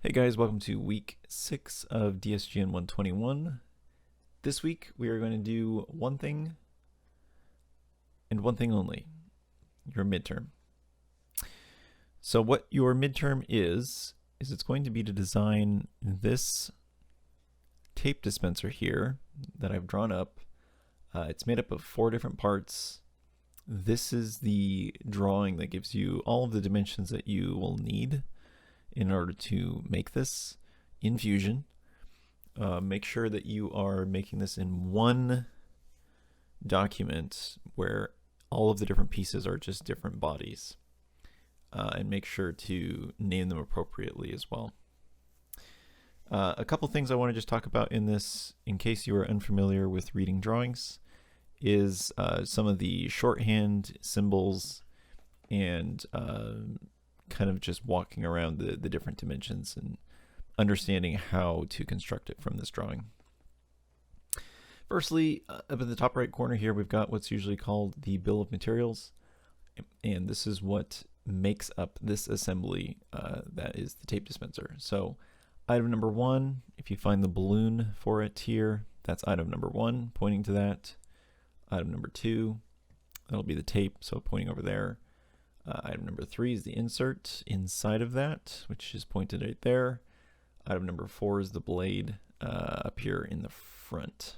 Hey guys, welcome to week 6 of DSGN121. This week we are going to do one thing and one thing only, your midterm. So what your midterm is it's going to be to design this tape dispenser here that I've drawn up. It's made up of 4 different parts. This is the drawing that gives you all of the dimensions that you will need in order to make this in Fusion. Make sure that you are making this in one document where all of the different pieces are just different bodies. And make sure to name them appropriately as well. A couple things I want to just talk about in this, in case you are unfamiliar with reading drawings, is some of the shorthand symbols and kind of just walking around the different dimensions and understanding how to construct it from this drawing. Firstly, up in the top right corner here, we've got what's usually called the bill of materials, and this is what makes up this assembly that is the tape dispenser. So item number 1, if you find the balloon for it here, that's item number 1, pointing to that. Item number 2, that'll be the tape, so pointing over there. Item number 3 is the insert inside of that, which is pointed right there. Item number 4 is the blade up here in the front.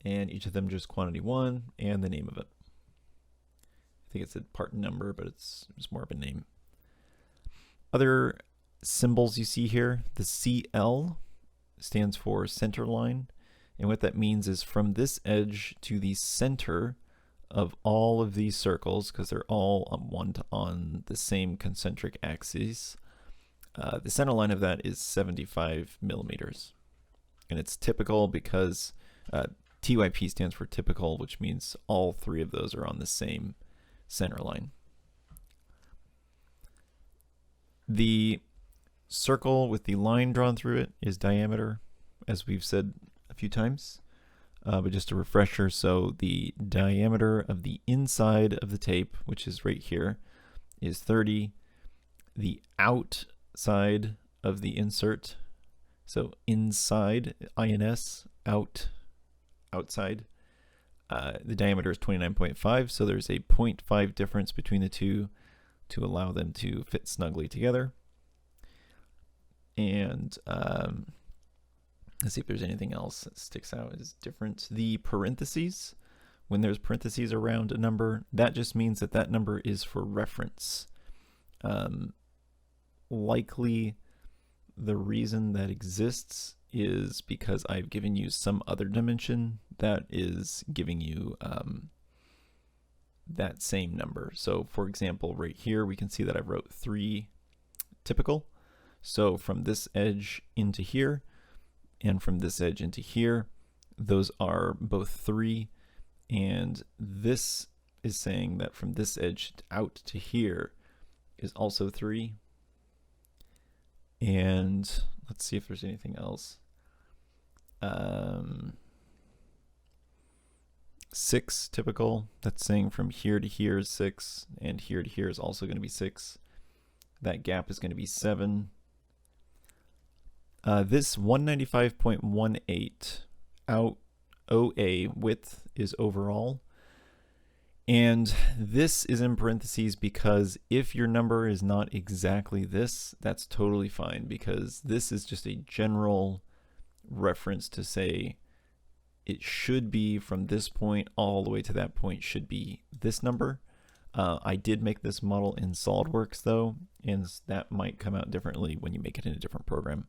And each of them just quantity 1 and the name of it. I think it's a part number, but it's more of a name. Other symbols you see here, the CL stands for center line. And what that means is from this edge to the center of all of these circles, because they're all on the same concentric axes, the center line of that is 75 millimeters. And it's typical because TYP stands for typical, which means all 3 of those are on the same center line. The circle with the line drawn through it is diameter, as we've said a few times. But just a refresher, so the diameter of the inside of the tape, which is right here, is 30. The outside of the insert, so inside, INS, outside, the diameter is 29.5, so there's a 0.5 difference between the two to allow them to fit snugly together. And let's see if there's anything else that sticks out as different. The parentheses, when there's parentheses around a number, that just means that that number is for reference. Likely the reason that exists is because I've given you some other dimension that is giving you that same number. So for example, right here, we can see that I wrote 3 typical. So from this edge into here, and from this edge into here, those are both 3, and this is saying that from this edge out to here is also 3. And let's see if there's anything else. 6 typical, that's saying from here to here is 6, and here to here is also going to be 6. That gap is going to be 7. This 195.18 out OA width is overall, and this is in parentheses because if your number is not exactly this, that's totally fine, because this is just a general reference to say it should be from this point all the way to that point should be this number. I did make this model in SolidWorks though, and that might come out differently when you make it in a different program.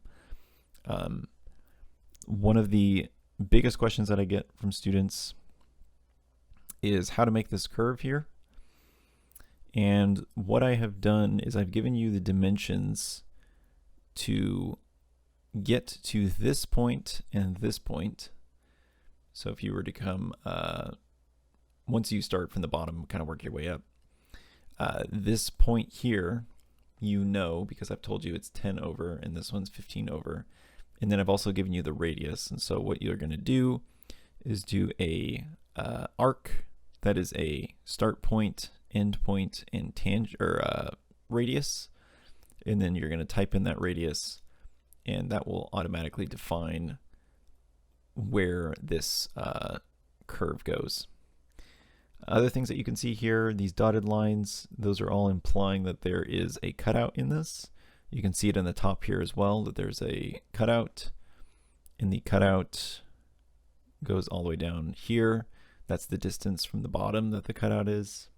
One of the biggest questions that I get from students is how to make this curve here. And what I have done is I've given you the dimensions to get to this point and this point. So if you were to come, once you start from the bottom, kind of work your way up, this point here, you know, because I've told you it's 10 over and this one's 15 over. And then I've also given you the radius. And so what you're going to do is do a arc that is a start point, end point, and radius. and then you're going to type in that radius, and that will automatically define where this curve goes. Other things that you can see here, these dotted lines, those are all implying that there is a cutout in this. You can see it in the top here as well, that there's a cutout, and the cutout goes all the way down here. That's the distance from the bottom that the cutout is.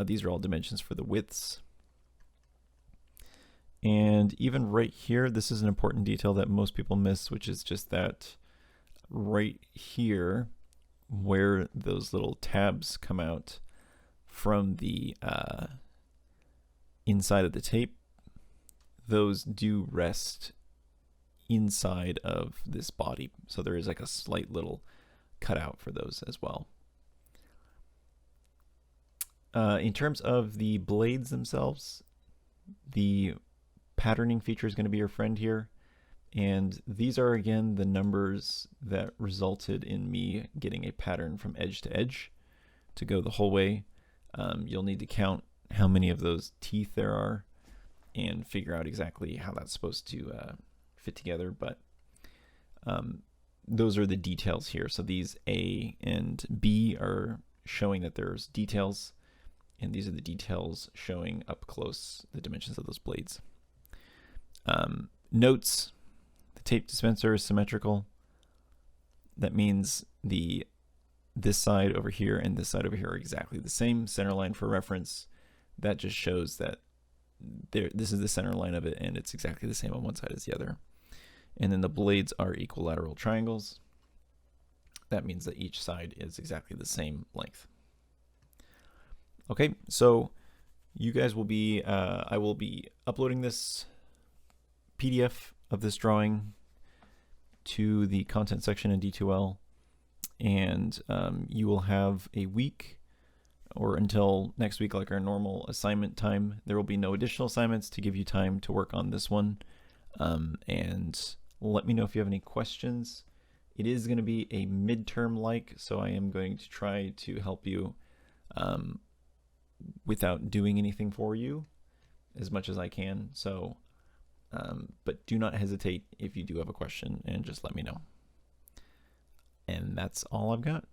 These are all dimensions for the widths. And even right here, this is an important detail that most people miss, which is just that right here, where those little tabs come out from the inside of the tape, those do rest inside of this body. So there is like a slight little cutout for those as well. In terms of the blades themselves, the patterning feature is going to be your friend here. And these are, again, the numbers that resulted in me getting a pattern from edge to edge to go the whole way. You'll need to count how many of those teeth there are and figure out exactly how that's supposed to fit together. But those are the details here. So these A and B are showing that there's details, and these are the details showing up close the dimensions of those blades. Notes. The tape dispenser is symmetrical. That means this side over here and this side over here are exactly the same. Center line for reference. That just shows that this is the center line of it, and it's exactly the same on one side as the other. And then the blades are equilateral triangles. That means that each side is exactly the same length. Okay, so you guys will be, I will be uploading this PDF of this drawing to the content section in D2L, and you will have a week or until next week, like our normal assignment time. There will be no additional assignments to give you time to work on this one. And let me know if you have any questions. It is going to be a midterm-like, so I am going to try to help you without doing anything for you as much as I can. So, but do not hesitate if you do have a question, and just let me know. And that's all I've got.